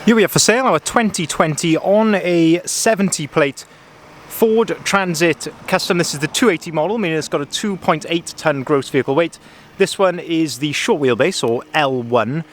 Here we have for sale our 2020 on a 70 plate Ford Transit Custom. This is the 280 model, meaning it's got a 2.8 ton gross vehicle weight. This one is the short wheelbase, or L1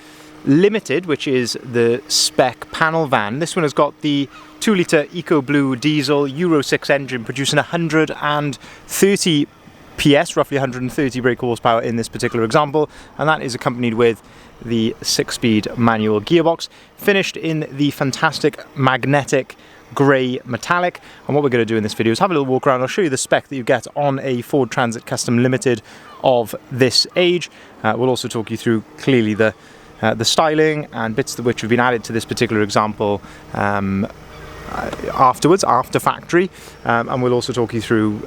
Limited, which is the spec panel van. This one has got the 2 litre Eco Blue diesel Euro 6 engine producing 130 PS, roughly 130 brake horsepower in this particular example, and that is accompanied with the 6-speed manual gearbox, finished in the fantastic magnetic grey metallic. And what we're going to do in this video is have a little walk around. I'll show you the spec that you get on a Ford Transit Custom Limited of this age. We'll also talk you through clearly the styling and bits which have been added to this particular example afterwards, after factory, and we'll also talk you through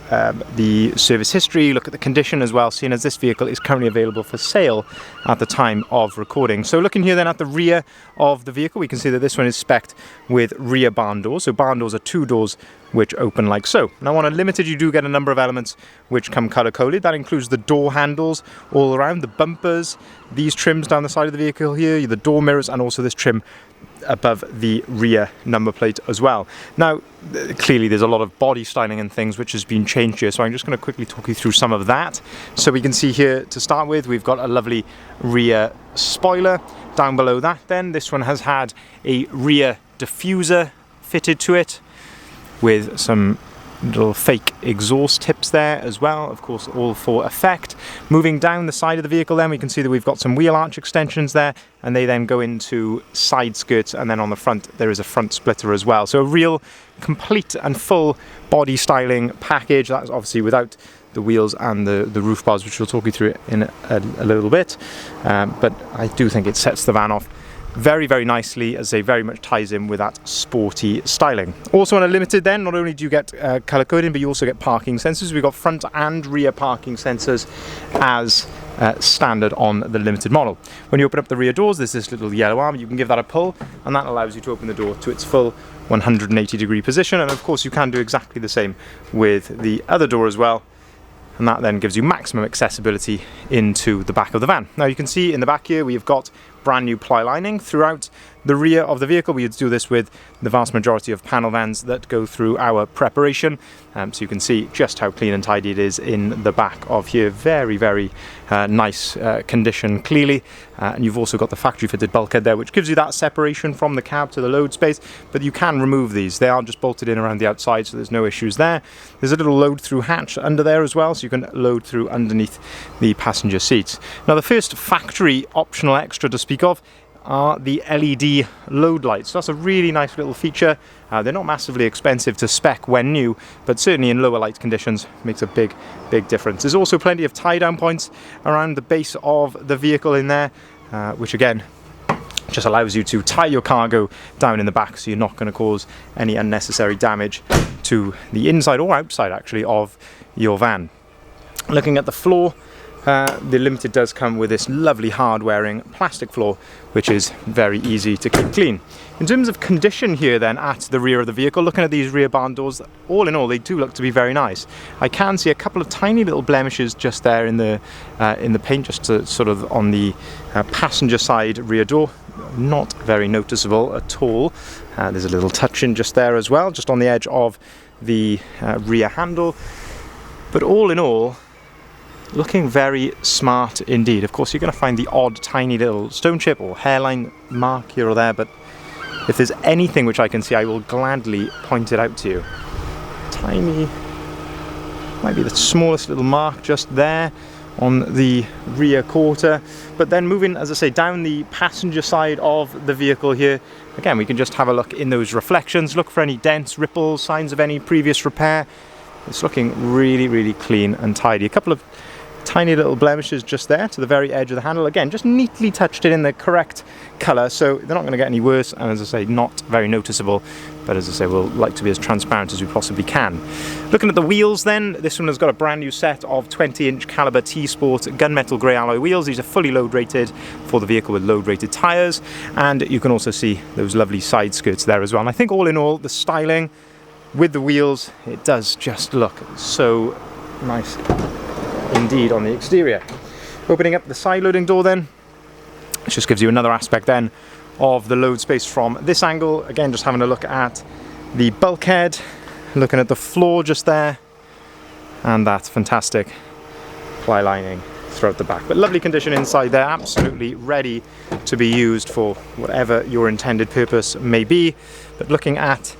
the service history, look at the condition as well, seeing as this vehicle is currently available for sale at the time of recording. So looking here then at the rear of the vehicle, we can see that this one is spec'd with rear barn doors. So barn doors are 2 doors which open like so. Now on a Limited you do get a number of elements which come colour coded. That includes the door handles all around, the bumpers, these trims down the side of the vehicle here, the door mirrors, and also this trim above the rear number plate as well. Now clearly there's a lot of body styling and things which has been changed here, so I'm just going to quickly talk you through some of that. So we can see here to start with we've got a lovely rear spoiler. Down below that then, this one has had a rear diffuser fitted to it with some little fake exhaust tips there as well, of course all for effect. Moving down the side of the vehicle then, we can see that we've got some wheel arch extensions there, and they then go into side skirts, and then on the front there is a front splitter as well. So a real complete and full body styling package. That's obviously without the wheels and the roof bars, which we'll talk you through in a little bit, but I do think it sets the van off very, very nicely, as they very much ties in with that sporty styling. Also on a Limited then, not only do you get colour coding, but you also get parking sensors. We've got front and rear parking sensors as standard on the Limited model. When you open up the rear doors, there's this little yellow arm. You can give that a pull, and that allows you to open the door to its full 180-degree position. And of course you can do exactly the same with the other door as well, and that then gives you maximum accessibility into the back of the van. Now you can see in the back here we've got brand new ply lining throughout the rear of the vehicle. We do this with the vast majority of panel vans that go through our preparation, so you can see just how clean and tidy it is in the back of here. Very, very nice condition clearly, and you've also got the factory fitted bulkhead there, which gives you that separation from the cab to the load space, but you can remove these. They are just bolted in around the outside, so there's no issues there. There's a little load through hatch under there as well, so you can load through underneath the passenger seats. Now the first factory optional extra to speak of are the LED load lights. So that's a really nice little feature. They're not massively expensive to spec when new, but certainly in lower light conditions makes a big difference. There's also plenty of tie down points around the base of the vehicle in there, which again just allows you to tie your cargo down in the back, so you're not going to cause any unnecessary damage to the inside or outside actually of your van. Looking at the floor, the Limited does come with this lovely hard-wearing plastic floor, which is very easy to keep clean. In terms of condition here then at the rear of the vehicle, looking at these rear barn doors, all in all they do look to be very nice. I can see a couple of tiny little blemishes just there in the paint, just to, sort of on the passenger side rear door. Not very noticeable at all. There's a little touch-in just there as well, just on the edge of the rear handle. But all in all, looking very smart indeed. Of course you're going to find the odd tiny little stone chip or hairline mark here or there, but if there's anything which I can see, I will gladly point it out to you. Tiny, might be the smallest little mark just there on the rear quarter. But then moving, as I say, down the passenger side of the vehicle here, again we can just have a look in those reflections, look for any dents, ripples, signs of any previous repair. It's looking really, really clean and tidy. A couple of tiny little blemishes just there to the very edge of the handle, again just neatly touched it in the correct colour, so they're not going to get any worse, and as I say, not very noticeable, but as I say, we'll like to be as transparent as we possibly can. Looking at the wheels then, this one has got a brand new set of 20-inch caliber T-Sport gunmetal grey alloy wheels. These are fully load rated for the vehicle with load rated tyres, and you can also see those lovely side skirts there as well. And I think all in all, the styling with the wheels, it does just look so nice indeed on the exterior. Opening up the side loading door then, this just gives you another aspect then of the load space from this angle. Again, just having a look at the bulkhead, looking at the floor just there, and that fantastic ply lining throughout the back. But lovely condition inside there, absolutely ready to be used for whatever your intended purpose may be. But looking at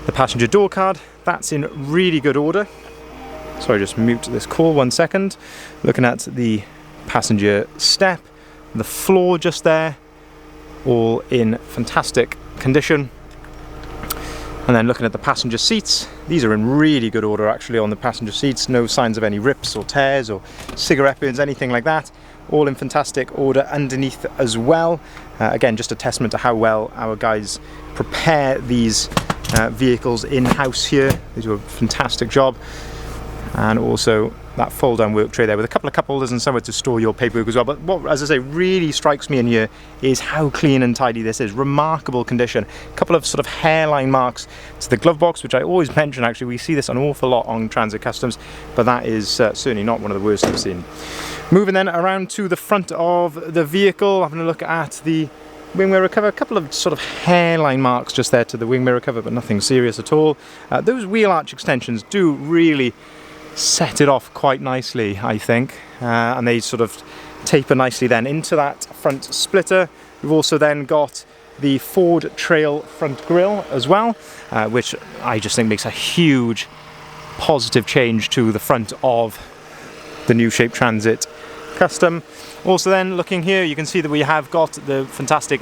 the passenger door card, that's in really good order. Sorry, just mute this call 1 second. Looking at the passenger step, the floor just there, all in fantastic condition. And then looking at the passenger seats, these are in really good order actually on the passenger seats. No signs of any rips or tears or cigarette burns, anything like that. All in fantastic order underneath as well. Again, just a testament to how well our guys prepare these vehicles in-house here. They do a fantastic job. And also that fold-down work tray there with a couple of cup holders and somewhere to store your paperwork as well. But what, as I say, really strikes me in here is how clean and tidy this is. Remarkable condition. A couple of sort of hairline marks to the glove box, which I always mention. Actually, we see this an awful lot on Transit Customs, but that is certainly not one of the worst I've seen. Moving then around to the front of the vehicle, having a look at the wing mirror cover. A couple of sort of hairline marks just there to the wing mirror cover, but nothing serious at all. Those wheel arch extensions do really set it off quite nicely, I think, and they sort of taper nicely then into that front splitter. We've also then got the Ford Trail front grille as well, which I just think makes a huge positive change to the front of the new shape Transit Custom. Also then looking here, you can see that we have got the fantastic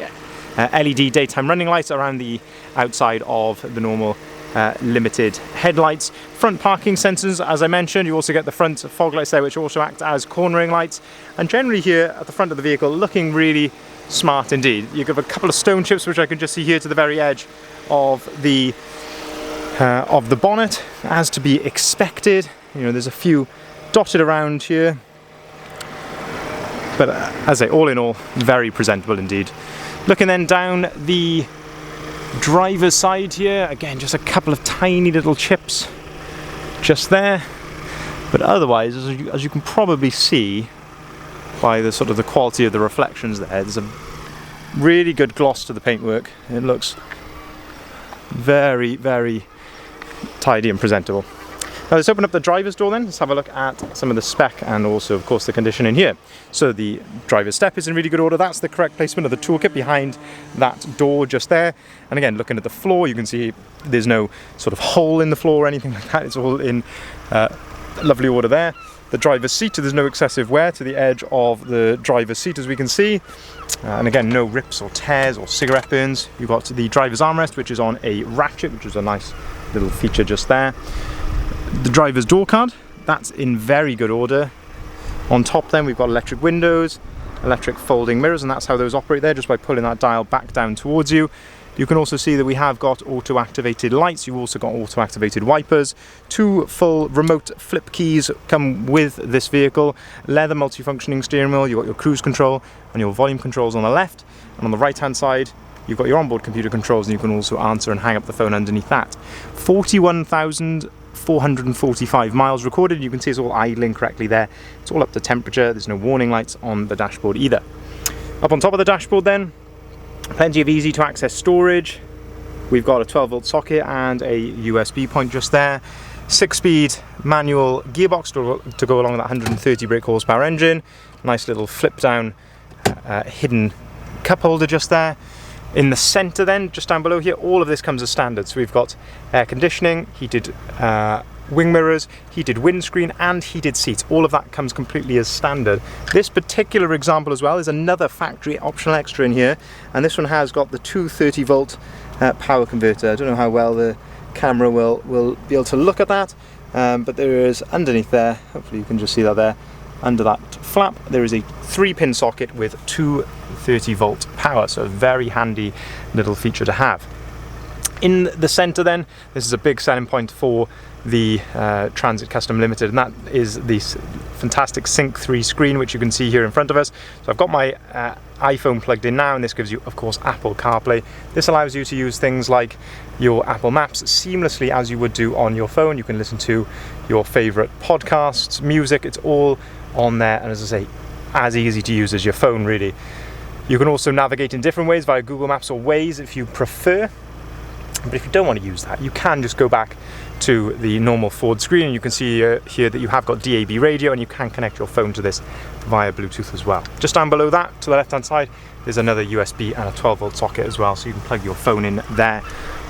LED daytime running lights around the outside of the normal limited headlights. Front parking sensors, as I mentioned. You also get the front fog lights there, which also act as cornering lights. And generally here at the front of the vehicle, looking really smart indeed. You have a couple of stone chips, which I can just see here to the very edge of the bonnet, as to be expected. You know, there's a few dotted around here, but as I say, all in all, very presentable indeed. Looking then down the driver's side here, again, just a couple of tiny little chips just there, but otherwise, as you can probably see by the sort of the quality of the reflections there's a really good gloss to the paintwork. It looks very, very tidy and presentable. Now let's open up the driver's door then. Let's have a look at some of the spec and also of course the condition in here. So the driver's step is in really good order. That's the correct placement of the toolkit behind that door just there. And again, looking at the floor, you can see there's no sort of hole in the floor or anything like that. It's all in lovely order there. The driver's seat, there's no excessive wear to the edge of the driver's seat as we can see. And again, no rips or tears or cigarette burns. You've got the driver's armrest, which is on a ratchet, which is a nice little feature just there. The driver's door card, that's in very good order. On top then we've got electric windows, electric folding mirrors, and that's how those operate there, just by pulling that dial back down towards you. You can also see that we have got auto-activated lights. You've also got auto-activated wipers. 2 full remote flip keys come with this vehicle. Leather multifunctioning steering wheel. You've got your cruise control and your volume controls on the left. And on the right-hand side, you've got your onboard computer controls, and you can also answer and hang up the phone underneath that. 41,445 miles recorded. You can see it's all idling correctly there. It's all up to temperature. There's no warning lights on the dashboard either. Up on top of the dashboard then, plenty of easy to access storage. We've got a 12-volt socket and a USB point just there. 6-speed manual gearbox to go along with that 130 brake horsepower engine. Nice little flip down hidden cup holder just there. In the centre then, just down below here, all of this comes as standard. So we've got air conditioning, heated wing mirrors, heated windscreen and heated seats. All of that comes completely as standard. This particular example as well is another factory optional extra in here, and this one has got the 230-volt power converter. I don't know how well the camera will be able to look at that, but there is underneath there, hopefully you can just see that there, under that flap, there is a 3-pin socket with 230-volt power, so a very handy little feature to have. In the centre then, this is a big selling point for the Transit Custom Limited, and that is this fantastic Sync 3 screen, which you can see here in front of us. So I've got my iPhone plugged in now, and this gives you, of course, Apple CarPlay. This allows you to use things like your Apple Maps seamlessly as you would do on your phone. You can listen to your favourite podcasts, music, it's all on there, and as I say, as easy to use as your phone really. You can also navigate in different ways via Google Maps or Waze if you prefer. But if you don't want to use that, you can just go back to the normal forward screen, and you can see here that you have got DAB radio, and you can connect your phone to this via Bluetooth as well. Just down below that, to the left hand side, there's another USB and a 12-volt socket as well, so you can plug your phone in there.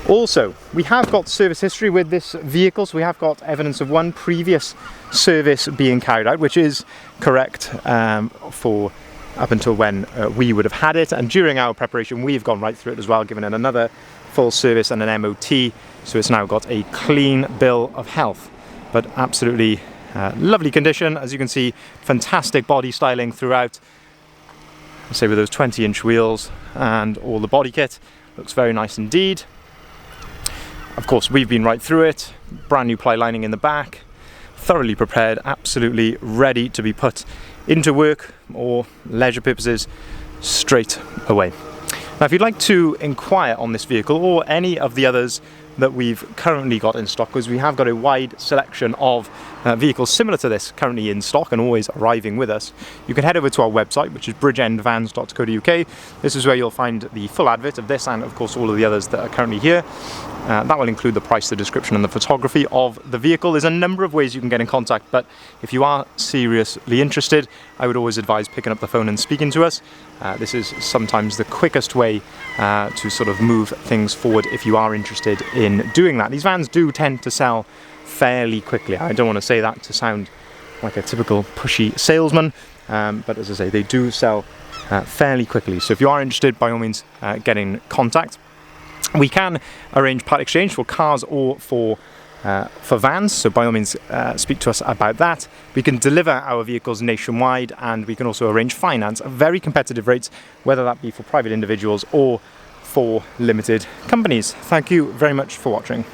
Also, we have got service history with this vehicle, so we have got evidence of one previous service being carried out, which is correct for up until when we would have had it, and during our preparation we've gone right through it as well, given it another full service and an MOT, so it's now got a clean bill of health. But absolutely lovely condition, as you can see, fantastic body styling throughout. Say with those 20-inch wheels and all the body kit, looks very nice indeed. Of course, we've been right through it, brand new ply lining in the back, thoroughly prepared, absolutely ready to be put into work or leisure purposes straight away. Now, if you'd like to inquire on this vehicle or any of the others that we've currently got in stock, because we have got a wide selection of vehicles similar to this currently in stock and always arriving with us, you can head over to our website, which is bridgeendvans.co.uk. This is where you'll find the full advert of this and of course all of the others that are currently here. That will include the price, the description and the photography of the vehicle. There's a number of ways you can get in contact, but if you are seriously interested, I would always advise picking up the phone and speaking to us. This is sometimes the quickest way to sort of move things forward if you are interested in doing that. These vans do tend to sell fairly quickly. I don't want to say that to sound like a typical pushy salesman, but as I say, they do sell fairly quickly. So if you are interested, by all means, get in contact. We can arrange part exchange for cars or for vans, so by all means speak to us about that. We can deliver our vehicles nationwide, and we can also arrange finance at very competitive rates, whether that be for private individuals or for limited companies. Thank you very much for watching.